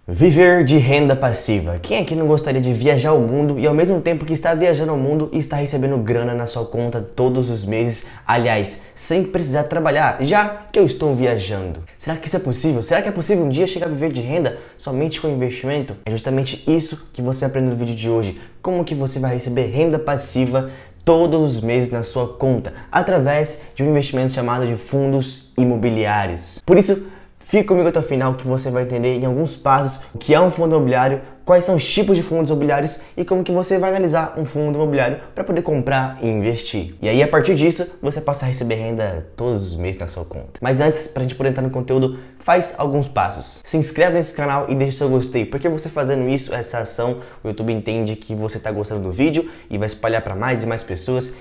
Viver de renda passiva. Quem aqui não gostaria de viajar o mundo e ao mesmo tempo que está viajando o mundo e está recebendo grana na sua conta todos os meses, aliás, sem precisar trabalhar, já que eu estou viajando? Será que isso é possível? Será que é possível um dia chegar a viver de renda somente com investimento? É justamente isso que você aprende no vídeo de hoje. Como que você vai receber renda passiva todos os meses na sua conta, através de um investimento chamado de fundos imobiliários. Por isso, fica comigo até o final que você vai entender em alguns passos o que é um fundo imobiliário, quais são os tipos de fundos imobiliários e como que você vai analisar um fundo imobiliário para poder comprar e investir. E aí, a partir disso, você passa a receber renda todos os meses na sua conta. Mas antes, para a gente poder entrar no conteúdo, faz alguns passos. Se inscreve nesse canal e deixa o seu gostei, porque você fazendo isso, essa ação, o YouTube entende que você está gostando do vídeo e vai espalhar para mais e mais pessoas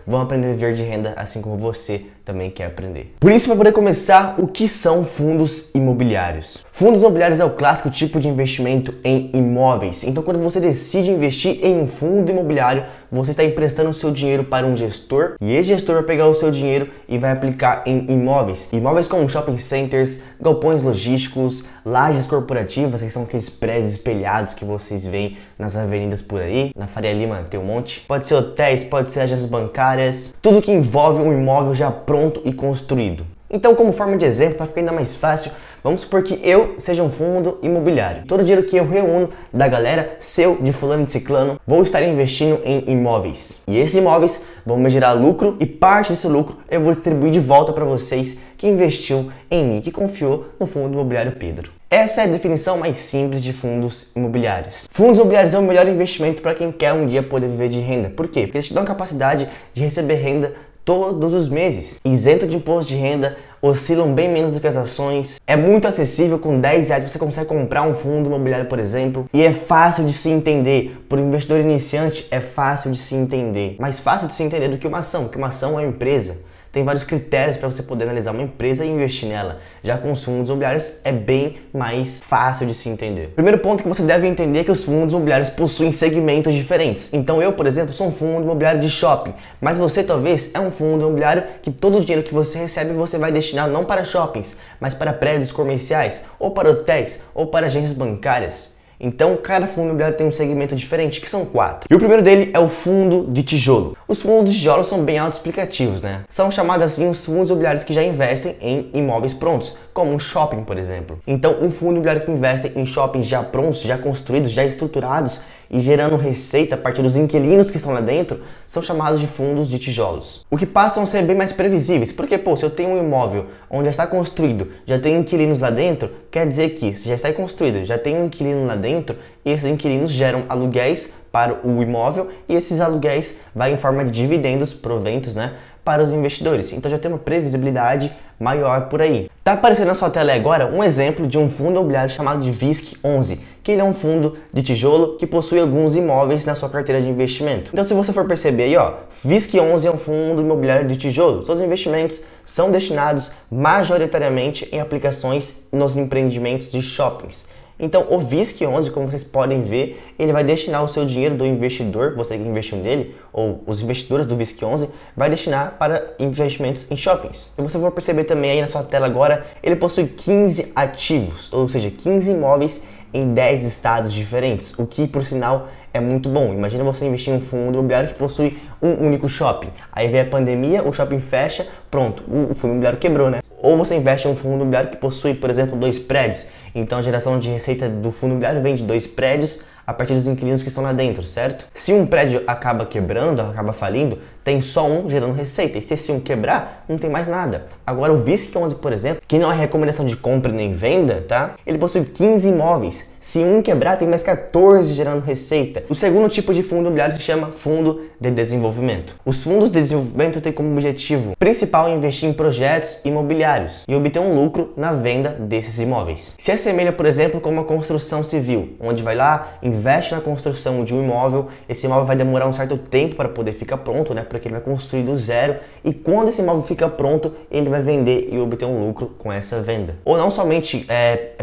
vão aprender a viver de renda assim como você também quer aprender. Por isso, para poder começar, o que são fundos imobiliários? Fundos imobiliários é o clássico tipo de investimento em imóveis. Então, quando você decide investir em um fundo imobiliário, você está emprestando o seu dinheiro para um gestor e esse gestor vai pegar o seu dinheiro e vai aplicar em imóveis. Imóveis como shopping centers, galpões logísticos, lajes corporativas, que são aqueles prédios espelhados que vocês veem nas avenidas por aí. Na Faria Lima tem um monte. Pode ser hotéis, pode ser agências bancárias, tudo que envolve um imóvel já pronto e construído. Então, como forma de exemplo, para ficar ainda mais fácil, vamos supor que eu seja um fundo imobiliário. Todo o dinheiro que eu reúno da galera, seu, de fulano e de ciclano, vou estar investindo em imóveis. E esses imóveis vão me gerar lucro e parte desse lucro eu vou distribuir de volta para vocês que investiu em mim, que confiou no fundo imobiliário Pedro. Essa é a definição mais simples de fundos imobiliários. Fundos imobiliários é o melhor investimento para quem quer um dia poder viver de renda. Por quê? Porque eles te dão a capacidade de receber renda todos os meses, isento de imposto de renda, oscilam bem menos do que as ações, é muito acessível. Com R$10 você consegue comprar um fundo imobiliário, por exemplo, e é fácil de se entender. Para o investidor iniciante é fácil de se entender, mais fácil de se entender do que uma ação, porque uma ação é uma empresa. Tem vários critérios para você poder analisar uma empresa e investir nela. Já com os fundos imobiliários é bem mais fácil de se entender. Primeiro ponto que você deve entender é que os fundos imobiliários possuem segmentos diferentes. Então eu, por exemplo, sou um fundo imobiliário de shopping, mas você talvez é um fundo imobiliário que todo o dinheiro que você recebe você vai destinar não para shoppings, mas para prédios comerciais, ou para hotéis, ou para agências bancárias. Então, cada fundo imobiliário tem um segmento diferente, que são 4. E o primeiro dele é o fundo de tijolo. Os fundos de tijolo são bem autoexplicativos, né? São chamados assim os fundos imobiliários que já investem em imóveis prontos, como um shopping, por exemplo. Então, um fundo imobiliário que investe em shoppings já prontos, já construídos, já estruturados e gerando receita a partir dos inquilinos que estão lá dentro, são chamados de fundos de tijolos. O que passam a ser bem mais previsíveis, porque, se eu tenho um imóvel onde já está construído, já tem inquilinos lá dentro, quer dizer que se já está construído, já tem um inquilino lá dentro, e esses inquilinos geram aluguéis para o imóvel e esses aluguéis vai em forma de dividendos, proventos, né, para os investidores. Então já tem uma previsibilidade maior por aí. Tá aparecendo na sua tela agora um exemplo de um fundo imobiliário chamado de VISC11, que ele é um fundo de tijolo que possui alguns imóveis na sua carteira de investimento. Então, se você for perceber aí, VISC11 é um fundo imobiliário de tijolo. Seus investimentos são destinados majoritariamente em aplicações nos empreendimentos de shoppings. Então, o VISC11, como vocês podem ver, ele vai destinar o seu dinheiro do investidor, você que investiu nele, ou os investidores do VISC11, vai destinar para investimentos em shoppings. E você vai perceber também aí na sua tela agora, ele possui 15 ativos, ou seja, 15 imóveis em 10 estados diferentes, o que, por sinal, é muito bom. Imagina você investir em um fundo imobiliário que possui um único shopping. Aí vem a pandemia, o shopping fecha, pronto, o fundo imobiliário quebrou, né? Ou você investe em um fundo imobiliário que possui, por exemplo, 2 prédios. Então a geração de receita do fundo imobiliário vem de 2 prédios a partir dos inquilinos que estão lá dentro, certo? Se um prédio acaba quebrando, acaba falindo, tem só um gerando receita. E se esse um quebrar, não tem mais nada. Agora o VISC11, por exemplo, que não é recomendação de compra nem venda, tá? Ele possui 15 imóveis. Se um quebrar, tem mais 14 gerando receita. O segundo tipo de fundo imobiliário se chama fundo de desenvolvimento. Os fundos de desenvolvimento têm como objetivo principal investir em projetos imobiliários e obter um lucro na venda desses imóveis. Se assemelha, por exemplo, com uma construção civil, onde vai lá, investe na construção de um imóvel, esse imóvel vai demorar um certo tempo para poder ficar pronto, né? Porque ele vai construir do zero e quando esse imóvel fica pronto, ele vai vender e obter um lucro com essa venda. Ou não somente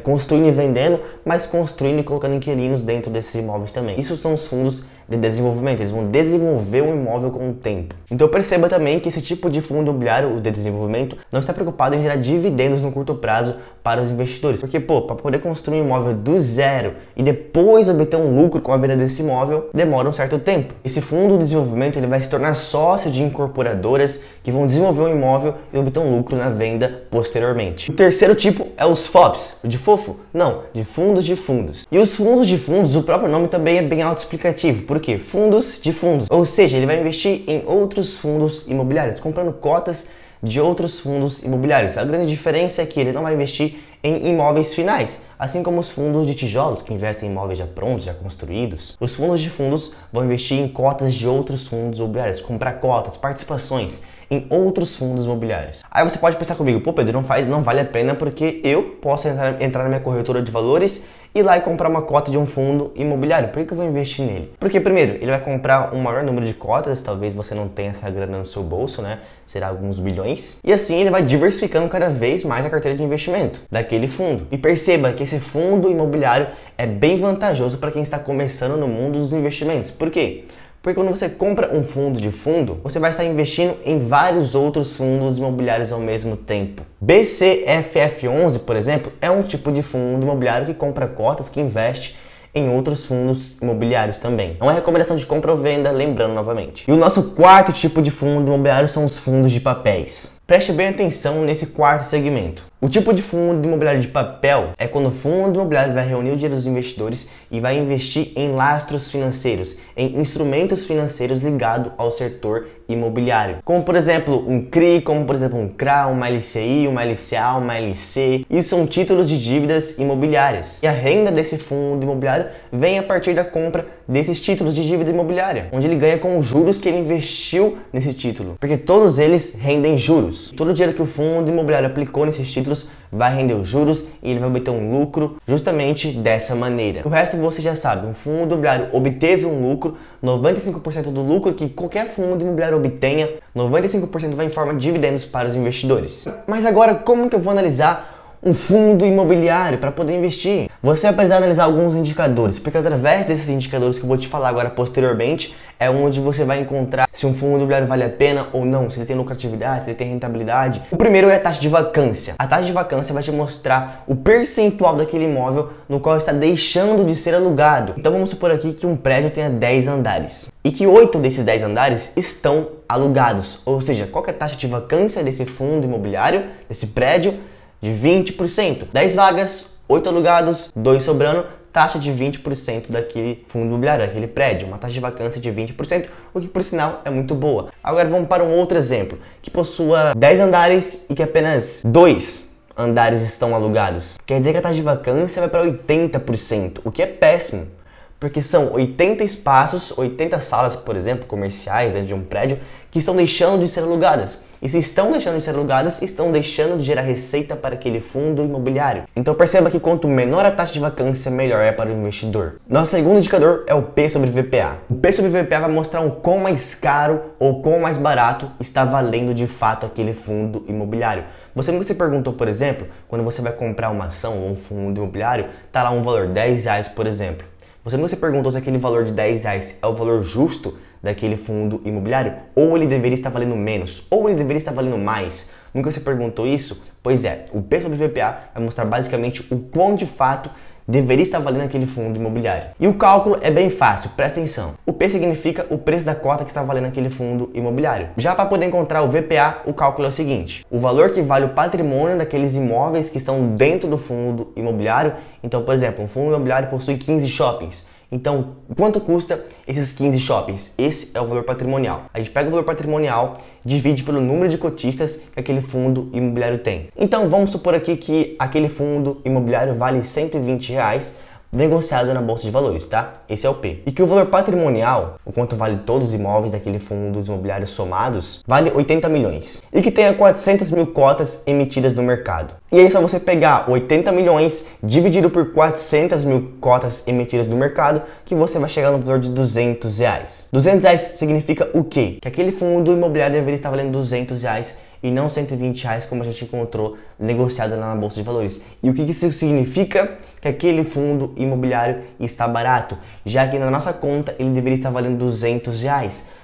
construindo e vendendo, mas construindo e colocando inquilinos dentro desses imóveis também. Isso são os fundos de desenvolvimento, eles vão desenvolver o imóvel com o tempo. Então perceba também que esse tipo de fundo imobiliário, o de desenvolvimento, não está preocupado em gerar dividendos no curto prazo para os investidores. Porque, para poder construir um imóvel do zero e depois obter um lucro com a venda desse imóvel, demora um certo tempo. Esse fundo de desenvolvimento ele vai se tornar sócio de incorporadoras que vão desenvolver um imóvel e obter um lucro na venda posteriormente. O terceiro tipo é os FOFs, de fofo? Não, de fundos de fundos. E os fundos de fundos, o próprio nome também é bem autoexplicativo. Por quê? Fundos de fundos. Ou seja, ele vai investir em outros fundos imobiliários, comprando cotas de outros fundos imobiliários. A grande diferença é que ele não vai investir em imóveis finais, assim como os fundos de tijolos que investem em imóveis já prontos, já construídos. Os fundos de fundos vão investir em cotas de outros fundos imobiliários, comprar cotas, participações em outros fundos imobiliários. Aí você pode pensar comigo, pô Pedro, não vale a pena porque eu posso entrar na minha corretora de valores ir lá e comprar uma cota de um fundo imobiliário. Por que eu vou investir nele? Porque primeiro, ele vai comprar um maior número de cotas, talvez você não tenha essa grana no seu bolso, né? Será alguns bilhões. E assim ele vai diversificando cada vez mais a carteira de investimento daquele fundo. E perceba que esse fundo imobiliário é bem vantajoso para quem está começando no mundo dos investimentos. Por quê? Porque quando você compra um fundo de fundo, você vai estar investindo em vários outros fundos imobiliários ao mesmo tempo. BCFF11, por exemplo, é um tipo de fundo imobiliário que compra cotas, que investe em outros fundos imobiliários também. É uma recomendação de compra ou venda, lembrando novamente. E o nosso quarto tipo de fundo imobiliário são os fundos de papéis. Preste bem atenção nesse quarto segmento. O tipo de fundo imobiliário de papel é quando o fundo imobiliário vai reunir o dinheiro dos investidores e vai investir em lastros financeiros, em instrumentos financeiros ligados ao setor imobiliário. Como por exemplo um CRI, como por exemplo um CRA, uma LCI, uma LCA, uma LC. Isso são títulos de dívidas imobiliárias. E a renda desse fundo imobiliário vem a partir da compra desses títulos de dívida imobiliária, onde ele ganha com os juros que ele investiu nesse título. Porque todos eles rendem juros. Todo o dinheiro que o fundo imobiliário aplicou nesses títulos vai render os juros e ele vai obter um lucro justamente dessa maneira. O resto você já sabe, um fundo imobiliário obteve um lucro, 95% do lucro que qualquer fundo imobiliário obtenha, 95% vai em forma de dividendos para os investidores. Mas agora, como que eu vou analisar um fundo imobiliário para poder investir? Você vai precisar analisar alguns indicadores, porque através desses indicadores que eu vou te falar agora posteriormente, é onde você vai encontrar se um fundo imobiliário vale a pena ou não, se ele tem lucratividade, se ele tem rentabilidade. O primeiro é a taxa de vacância. A taxa de vacância vai te mostrar o percentual daquele imóvel no qual está deixando de ser alugado. Então vamos supor aqui que um prédio tenha 10 andares e que 8 desses 10 andares estão alugados. Ou seja, qual que é a taxa de vacância desse fundo imobiliário, desse prédio? De 20%. 10 vagas, 8 alugados, 2 sobrando, taxa de 20% daquele fundo imobiliário, daquele prédio. Uma taxa de vacância de 20%, o que por sinal é muito boa. Agora vamos para um outro exemplo, que possua 10 andares e que apenas 2 andares estão alugados. Quer dizer que a taxa de vacância vai para 80%, o que é péssimo. Porque são 80 espaços, 80 salas, por exemplo, comerciais dentro de um prédio, que estão deixando de ser alugadas. E se estão deixando de ser alugadas, estão deixando de gerar receita para aquele fundo imobiliário. Então perceba que quanto menor a taxa de vacância, melhor é para o investidor. Nosso segundo indicador é o P sobre VPA. O P sobre VPA vai mostrar o quão mais caro ou quão mais barato está valendo de fato aquele fundo imobiliário. Você nunca se perguntou, por exemplo, quando você vai comprar uma ação ou um fundo imobiliário, está lá um valor R$10, por exemplo. Você nunca se perguntou se aquele valor de R$10 é o valor justo daquele fundo imobiliário? Ou ele deveria estar valendo menos? Ou ele deveria estar valendo mais? Nunca se perguntou isso? Pois é, o P sobre VPA vai mostrar basicamente o quão de fato deveria estar valendo aquele fundo imobiliário. E o cálculo é bem fácil, presta atenção. O P significa o preço da cota que está valendo aquele fundo imobiliário. Já para poder encontrar o VPA, o cálculo é o seguinte: o valor que vale o patrimônio daqueles imóveis que estão dentro do fundo imobiliário. Então, por exemplo, um fundo imobiliário possui 15 shoppings. Então, quanto custa esses 15 shoppings? Esse é o valor patrimonial. A gente pega o valor patrimonial, divide pelo número de cotistas que aquele fundo imobiliário tem. Então, vamos supor aqui que aquele fundo imobiliário vale R$120 negociado na Bolsa de Valores, tá? Esse é o P. E que o valor patrimonial, o quanto vale todos os imóveis daquele fundo imobiliário somados, vale 80 milhões. E que tenha 400 mil cotas emitidas no mercado. E aí é só você pegar 80 milhões dividido por 400 mil cotas emitidas no mercado, que você vai chegar no valor de R$200. R$200 significa o quê? Que aquele fundo imobiliário deveria estar valendo R$200 e não R$ 120 como a gente encontrou negociado lá na Bolsa de Valores. E o que isso significa? Que aquele fundo imobiliário está barato, já que na nossa conta ele deveria estar valendo R$ 200.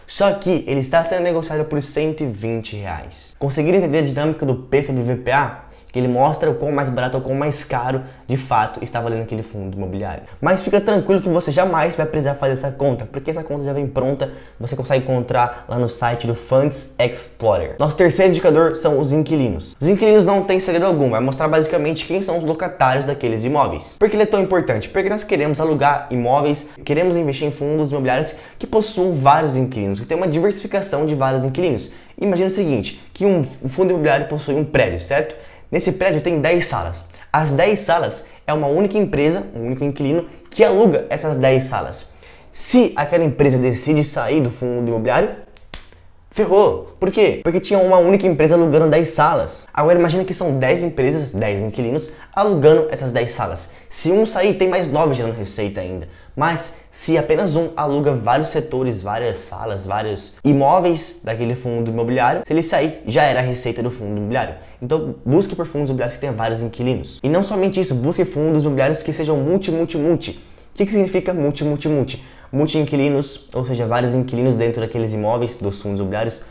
Só que ele está sendo negociado por R$ 120. Conseguiram entender a dinâmica do P sobre VPA? Que ele mostra o quão mais barato ou quão mais caro de fato está valendo aquele fundo imobiliário. Mas fica tranquilo que você jamais vai precisar fazer essa conta, porque essa conta já vem pronta, você consegue encontrar lá no site do Funds Explorer. Nosso terceiro indicador são os inquilinos. Os inquilinos não tem segredo algum, vai mostrar basicamente quem são os locatários daqueles imóveis. Por que ele é tão importante? Porque nós queremos alugar imóveis, queremos investir em fundos imobiliários que possuam vários inquilinos, que tem uma diversificação de vários inquilinos. Imagina o seguinte, que um fundo imobiliário possui um prédio, certo? Nesse prédio tem 10 salas. As 10 salas é uma única empresa, um único inquilino, que aluga essas 10 salas. Se aquela empresa decide sair do fundo imobiliário, ferrou. Por quê? Porque tinha uma única empresa alugando 10 salas. Agora imagina que são 10 empresas, 10 inquilinos, alugando essas 10 salas. Se um sair, tem mais 9 gerando receita ainda. Mas se apenas um aluga vários setores, várias salas, vários imóveis daquele fundo imobiliário, se ele sair, já era a receita do fundo imobiliário. Então busque por fundos imobiliários que tenham vários inquilinos. E não somente isso, busque fundos imobiliários que sejam multi. O que significa multi? Multi-inquilinos, ou seja, vários inquilinos dentro daqueles imóveis dos fundos imobiliários.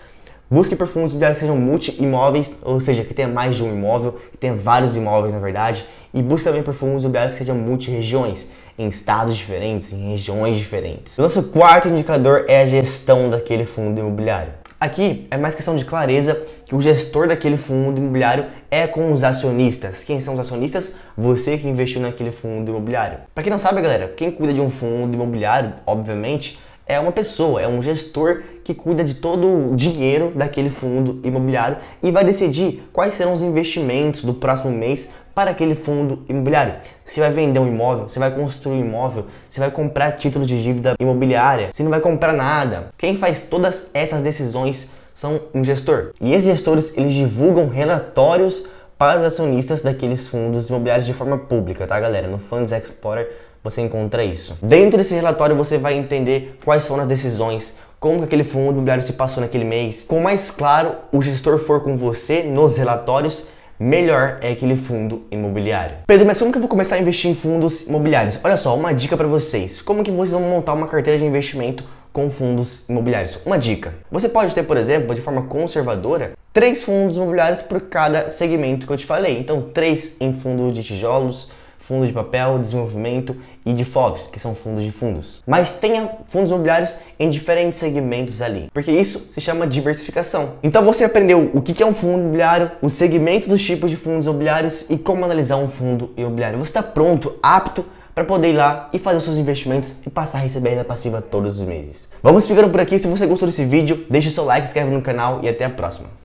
Busque por fundos imobiliários que sejam multi-imóveis, ou seja, que tenha mais de um imóvel, que tenha vários imóveis na verdade. E busque também por fundos imobiliários que sejam multi-regiões, em estados diferentes, em regiões diferentes. O nosso quarto indicador é a gestão daquele fundo imobiliário. Aqui é mais questão de clareza que o gestor daquele fundo imobiliário é com os acionistas. Quem são os acionistas? Você que investiu naquele fundo imobiliário. Para quem não sabe, galera, quem cuida de um fundo imobiliário, obviamente, é uma pessoa, é um gestor que cuida de todo o dinheiro daquele fundo imobiliário e vai decidir quais serão os investimentos do próximo mês para aquele fundo imobiliário. Você vai vender um imóvel, você vai construir um imóvel, você vai comprar títulos de dívida imobiliária, você não vai comprar nada. Quem faz todas essas decisões são um gestor. E esses gestores, eles divulgam relatórios para os acionistas daqueles fundos imobiliários de forma pública, tá, galera? No Funds Explorer você encontra isso. Dentro desse relatório você vai entender quais foram as decisões, como que aquele fundo imobiliário se passou naquele mês. Quanto mais claro o gestor for com você nos relatórios, melhor é aquele fundo imobiliário. Pedro, mas como que eu vou começar a investir em fundos imobiliários? Olha só, uma dica para vocês. Como que vocês vão montar uma carteira de investimento com fundos imobiliários? Uma dica. Você pode ter, por exemplo, de forma conservadora, 3 fundos imobiliários por cada segmento que eu te falei. Então, 3 em fundo de tijolos, fundo de papel, desenvolvimento e de FOFs, que são fundos de fundos. Mas tenha fundos imobiliários em diferentes segmentos ali, porque isso se chama diversificação. Então você aprendeu o que é um fundo imobiliário, o segmento dos tipos de fundos imobiliários e como analisar um fundo imobiliário. Você está pronto, apto para poder ir lá e fazer os seus investimentos e passar a receber renda passiva todos os meses. Vamos ficando por aqui. Se você gostou desse vídeo, deixe seu like, se inscreve no canal e até a próxima.